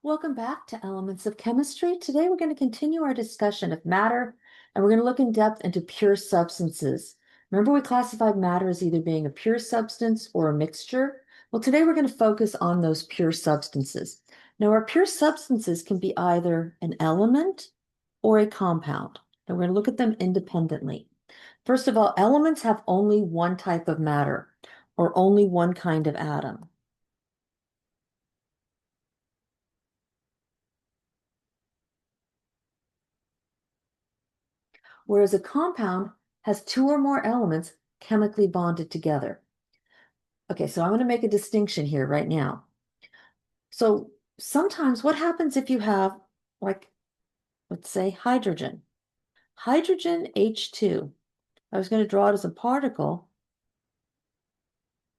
Welcome back to Elements of Chemistry. Today we're going to continue our discussion of matter, and we're going to look in depth into pure substances. Remember, we classified matter as either being a pure substance or a mixture. Well, today we're going to focus on those pure substances. Now, our pure substances can be either an element or a compound, and we're going to look at them independently. First of all, elements have only one type of matter or only one kind of atom. Whereas a compound has two or more elements chemically bonded together. Okay, so I'm going to make a distinction here right now. So sometimes what happens if you have, like, let's say hydrogen? Hydrogen H2. I was going to draw it as a particle.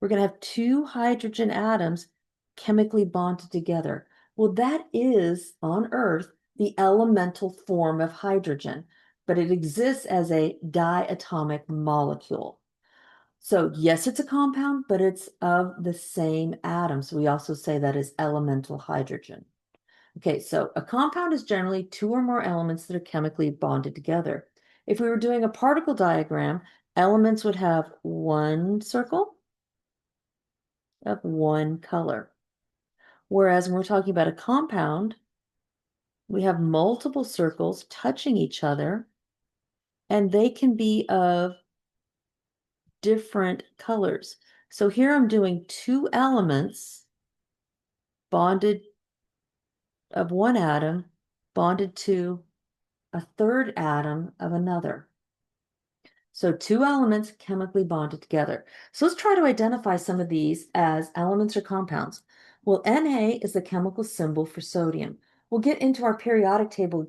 We're going to have two hydrogen atoms chemically bonded together. Well, that is, on Earth, the elemental form of hydrogen, but it exists as a diatomic molecule. So yes, it's a compound, but it's of the same atom. So we also say that is elemental hydrogen. Okay, so a compound is generally two or more elements that are chemically bonded together. If we were doing a particle diagram, elements would have one circle of one color. Whereas when we're talking about a compound, we have multiple circles touching each other, and they can be of different colors. So here I'm doing two elements bonded of one atom bonded to a third atom of another. So two elements chemically bonded together. So let's try to identify some of these as elements or compounds. Well, Na is the chemical symbol for sodium. We'll get into our periodic table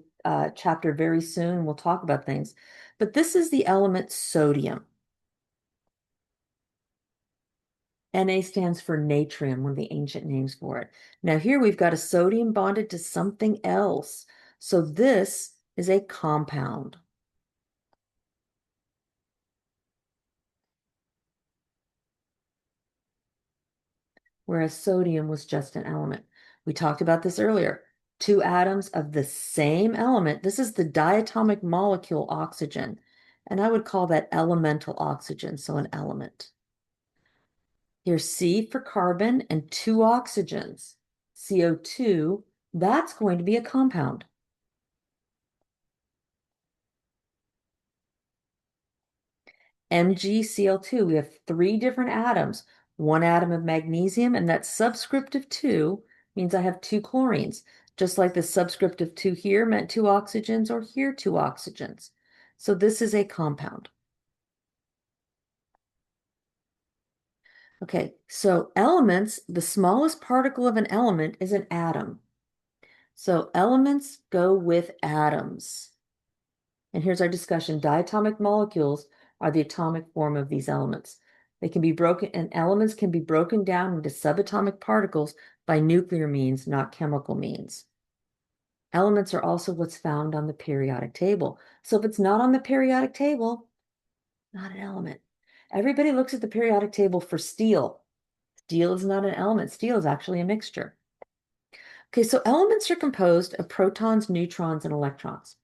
chapter very soon. We'll talk about things. But this is the element sodium. Na stands for natrium, one of the ancient names for it. Now here we've got a sodium bonded to something else. So this is a compound. Whereas sodium was just an element. We talked about this earlier. Two atoms of the same element. This is the diatomic molecule oxygen. And I would call that elemental oxygen, so an element. Here's C for carbon and two oxygens. CO2, that's going to be a compound. MgCl2, we have three different atoms. One atom of magnesium, and that subscript of 2 means I have two chlorines, just like the subscript of 2 here meant two oxygens, or here two oxygens. So this is a compound. Okay, so elements, the smallest particle of an element is an atom. So elements go with atoms. And here's our discussion. Diatomic molecules are the atomic form of these elements. They can be broken, and elements can be broken down into subatomic particles by nuclear means, not chemical means. Elements are also what's found on the periodic table. So if it's not on the periodic table, not an element. Everybody looks at the periodic table for steel. Steel is not an element. Steel is actually a mixture. Okay, so elements are composed of protons, neutrons, and electrons.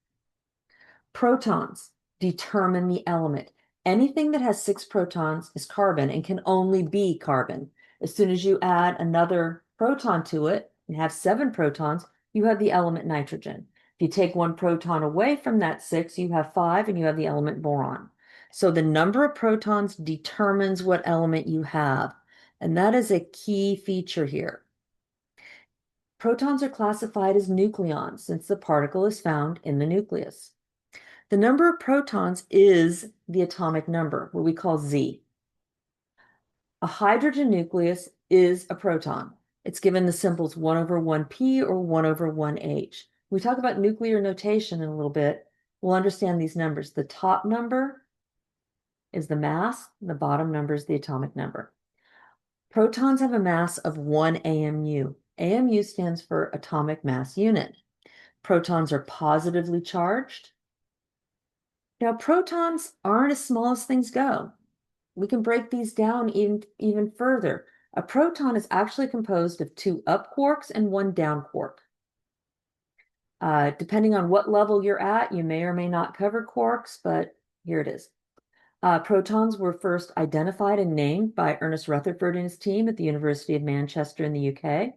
Protons determine the element. Anything that has 6 protons is carbon and can only be carbon. As soon as you add another proton to it and have 7 protons, you have the element nitrogen. If you take one proton away from that 6, you have 5 and you have the element boron. So the number of protons determines what element you have. And that is a key feature here. Protons are classified as nucleons since the particle is found in the nucleus. The number of protons is the atomic number, what we call Z. A hydrogen nucleus is a proton. It's given the symbols 1 over 1p or 1 over 1h. When we talk about nuclear notation in a little bit, we'll understand these numbers. The top number is the mass, the bottom number is the atomic number. Protons have a mass of 1 AMU. AMU stands for atomic mass unit. Protons are positively charged. Now, protons aren't as small as things go. We can break these down even further. A proton is actually composed of 2 up quarks and 1 down quark. Depending on what level you're at, you may or may not cover quarks, but here it is. Protons were first identified and named by Ernest Rutherford and his team at the University of Manchester in the UK.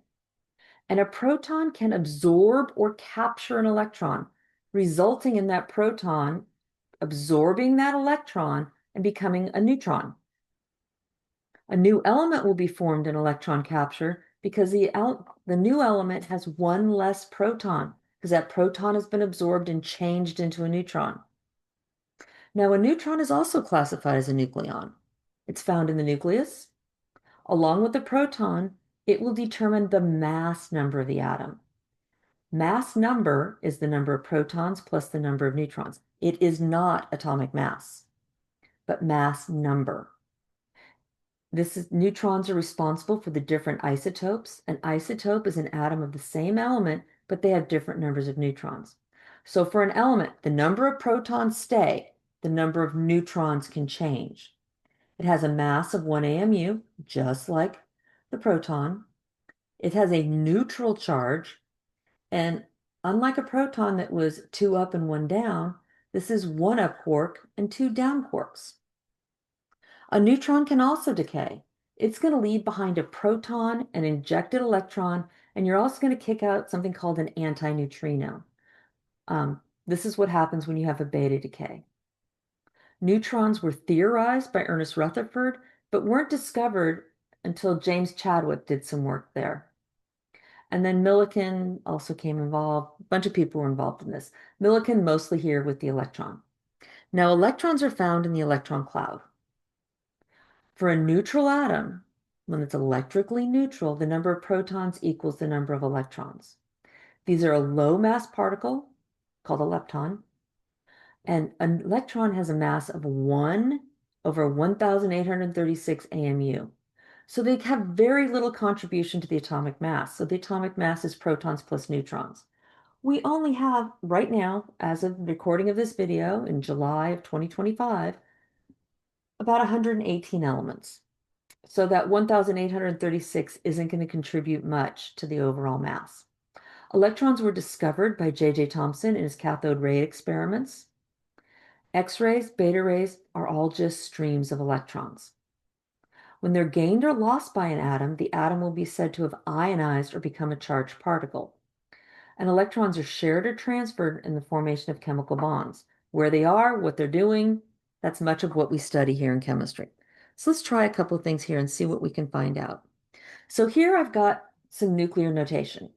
And a proton can absorb or capture an electron, resulting in that proton absorbing that electron and becoming a neutron. A new element will be formed in electron capture because the new element has one less proton, because that proton has been absorbed and changed into a neutron. Now, a neutron is also classified as a nucleon. It's found in the nucleus. Along with the proton, it will determine the mass number of the atom. Mass number is the number of protons plus the number of neutrons. It is not atomic mass, but mass number. Neutrons are responsible for the different isotopes. An isotope is an atom of the same element, but they have different numbers of neutrons. So for an element, the number of protons stay, the number of neutrons can change. It has a mass of 1 AMU, just like the proton. It has a neutral charge, and unlike a proton that was 2 up and 1 down, this is 1 up quark and 2 down quarks. A neutron can also decay. It's going to leave behind a proton, an injected electron, and you're also going to kick out something called an antineutrino. This is what happens when you have a beta decay. Neutrons were theorized by Ernest Rutherford, but weren't discovered until James Chadwick did some work there. And then Millikan also came involved. A bunch of people were involved in this. Millikan mostly here with the electron. Now, electrons are found in the electron cloud. For a neutral atom, when it's electrically neutral, the number of protons equals the number of electrons. These are a low mass particle called a lepton, and an electron has a mass of 1 over 1,836 AMU. So they have very little contribution to the atomic mass. So the atomic mass is protons plus neutrons. We only have, right now, as of recording of this video in July of 2025, about 118 elements. So that 1,836 isn't going to contribute much to the overall mass. Electrons were discovered by J.J. Thomson in his cathode ray experiments. X-rays, beta rays are all just streams of electrons. When they're gained or lost by an atom, the atom will be said to have ionized or become a charged particle. And electrons are shared or transferred in the formation of chemical bonds. Where they are, what they're doing, that's much of what we study here in chemistry. So let's try a couple of things here and see what we can find out. So here I've got some nuclear notation.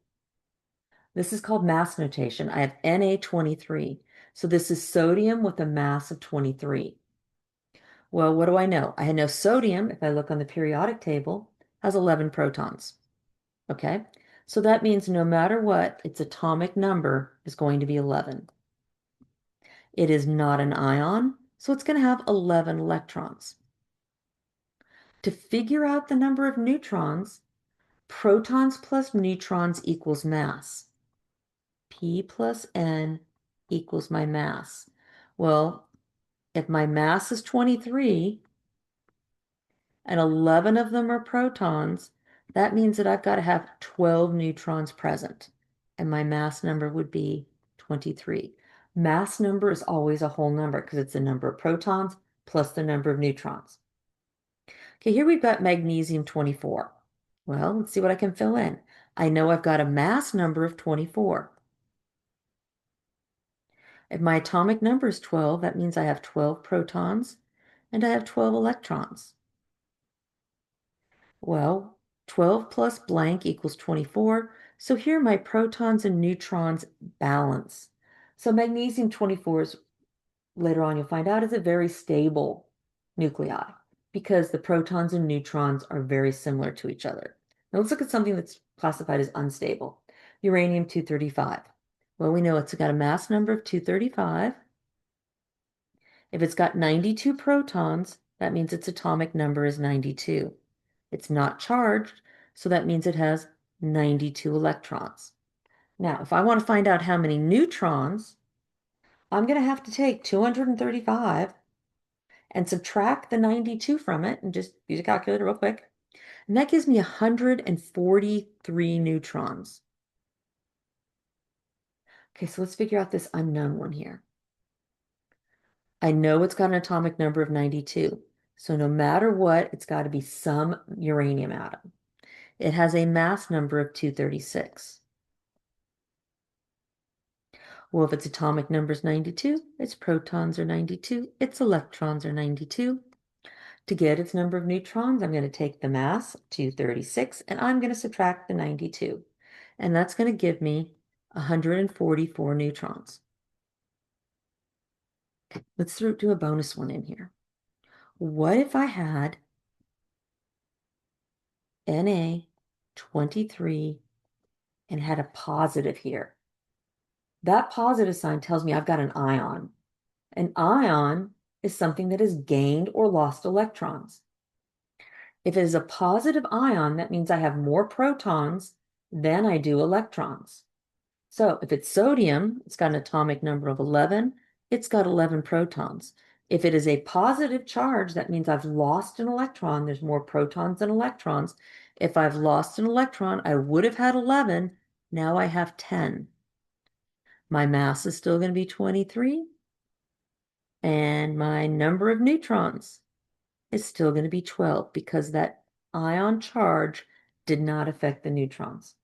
This is called mass notation. I have Na23. So this is sodium with a mass of 23. Well, what do I know? I know sodium, if I look on the periodic table, has 11 protons. Okay, so that means no matter what, its atomic number is going to be 11. It is not an ion, so it's going to have 11 electrons. To figure out the number of neutrons, protons plus neutrons equals mass. P plus N equals my mass. Well, if my mass is 23 and 11 of them are protons, that means that I've got to have 12 neutrons present, and my mass number would be 23. Mass number is always a whole number because it's the number of protons plus the number of neutrons. Okay, here we've got magnesium 24. Well, let's see what I can fill in. I know I've got a mass number of 24. If my atomic number is 12, that means I have 12 protons and I have 12 electrons. Well, 12 plus blank equals 24. So here my protons and neutrons balance. So magnesium 24 is, later on you'll find out, is a very stable nuclei because the protons and neutrons are very similar to each other. Now let's look at something that's classified as unstable. Uranium 235. Well, we know it's got a mass number of 235. If it's got 92 protons, that means its atomic number is 92. It's not charged, so that means it has 92 electrons. Now, if I want to find out how many neutrons, I'm going to have to take 235 and subtract the 92 from it, and just use a calculator real quick. And that gives me 143 neutrons. Okay, so let's figure out this unknown one here. I know it's got an atomic number of 92. So no matter what, it's got to be some uranium atom. It has a mass number of 236. Well, if its atomic number is 92, its protons are 92, its electrons are 92. To get its number of neutrons, I'm going to take the mass, 236, and I'm going to subtract the 92. And that's going to give me 144 neutrons. Let's do a bonus one in here. What if I had Na23 and had a positive here? That positive sign tells me I've got an ion. An ion is something that has gained or lost electrons. If it is a positive ion, that means I have more protons than I do electrons. So if it's sodium, it's got an atomic number of 11. It's got 11 protons. If it is a positive charge, that means I've lost an electron. There's more protons than electrons. If I've lost an electron, I would have had 11. Now I have 10. My mass is still going to be 23. And my number of neutrons is still going to be 12 because that ion charge did not affect the neutrons.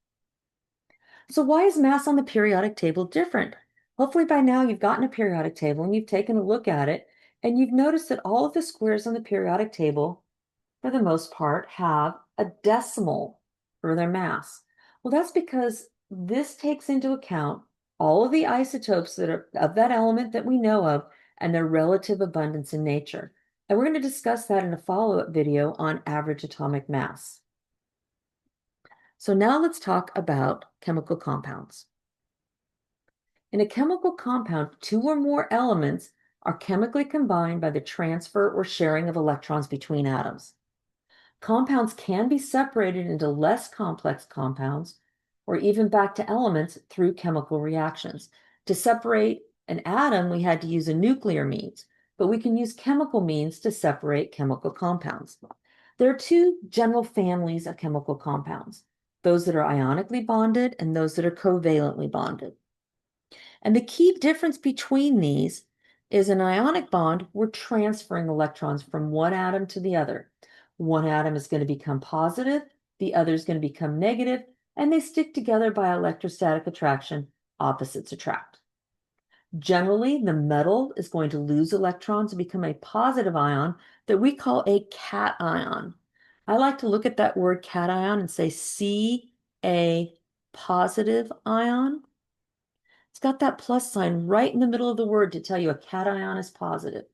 So why is mass on the periodic table different? Hopefully by now you've gotten a periodic table and you've taken a look at it and you've noticed that all of the squares on the periodic table, for the most part, have a decimal for their mass. Well, that's because this takes into account all of the isotopes that are of that element that we know of and their relative abundance in nature. And we're going to discuss that in a follow-up video on average atomic mass. So now let's talk about chemical compounds. In a chemical compound, two or more elements are chemically combined by the transfer or sharing of electrons between atoms. Compounds can be separated into less complex compounds or even back to elements through chemical reactions. To separate an atom, we had to use a nuclear means, but we can use chemical means to separate chemical compounds. There are two general families of chemical compounds, those that are ionically bonded and those that are covalently bonded. And the key difference between these is an ionic bond, we're transferring electrons from one atom to the other. One atom is going to become positive, the other is going to become negative, and they stick together by electrostatic attraction, opposites attract. Generally, the metal is going to lose electrons and become a positive ion that we call a cation. I like to look at that word cation and say Ca positive ion. It's got that plus sign right in the middle of the word to tell you a cation is positive.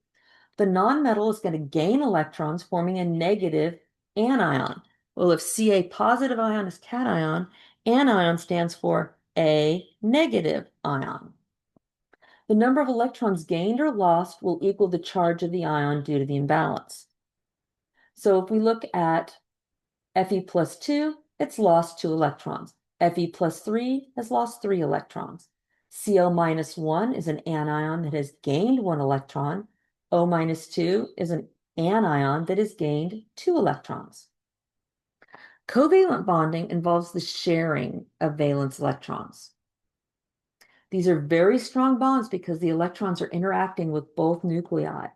The nonmetal is going to gain electrons, forming a negative anion. Well, if Ca positive ion is cation, anion stands for a negative ion. The number of electrons gained or lost will equal the charge of the ion due to the imbalance. So if we look at Fe plus 2, it's lost 2 electrons. Fe plus 3 has lost 3 electrons. Cl minus 1 is an anion that has gained 1 electron. O minus 2 is an anion that has gained 2 electrons. Covalent bonding involves the sharing of valence electrons. These are very strong bonds because the electrons are interacting with both nuclei.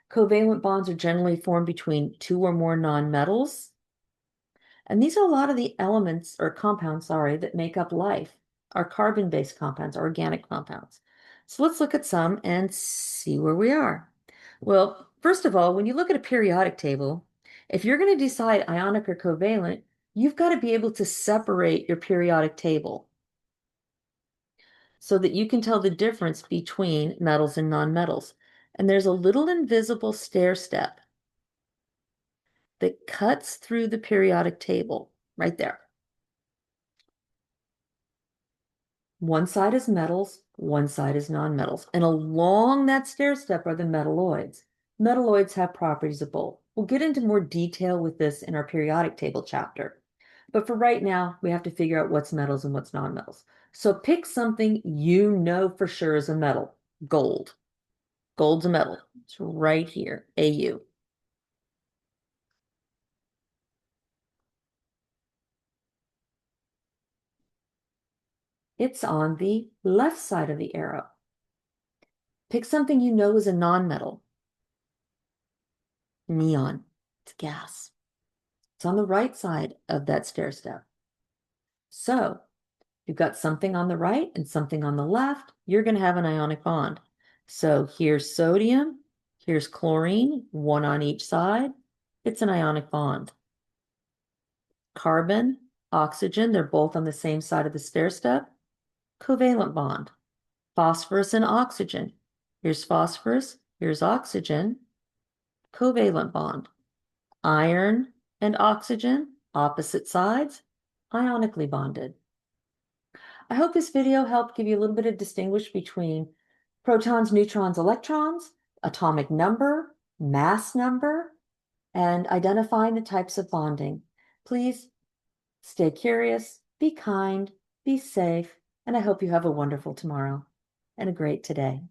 Covalent bonds are generally formed between two or more nonmetals. And these are a lot of the elements or compounds, that make up life, are carbon-based compounds, organic compounds. So let's look at some and see where we are. Well, first of all, when you look at a periodic table, if you're going to decide ionic or covalent, you've got to be able to separate your periodic table so that you can tell the difference between metals and nonmetals. And there's a little invisible stair step that cuts through the periodic table right there. One side is metals, one side is nonmetals. And along that stair step are the metalloids. Metalloids have properties of both. We'll get into more detail with this in our periodic table chapter. But for right now, we have to figure out what's metals and what's nonmetals. So pick something you know for sure is a metal. Gold. Gold's a metal. It's right here, Au. It's on the left side of the arrow. Pick something you know is a nonmetal. Neon. It's gas. It's on the right side of that stair step. So you've got something on the right and something on the left. You're going to have an ionic bond. So here's sodium, here's chlorine, one on each side. It's an ionic bond. Carbon, oxygen, they're both on the same side of the stair step. Covalent bond. Phosphorus and oxygen. Here's phosphorus, here's oxygen. Covalent bond. Iron and oxygen, opposite sides, ionically bonded. I hope this video helped give you a little bit of distinguish between protons, neutrons, electrons, atomic number, mass number, and identifying the types of bonding. Please stay curious, be kind, be safe, and I hope you have a wonderful tomorrow and a great today.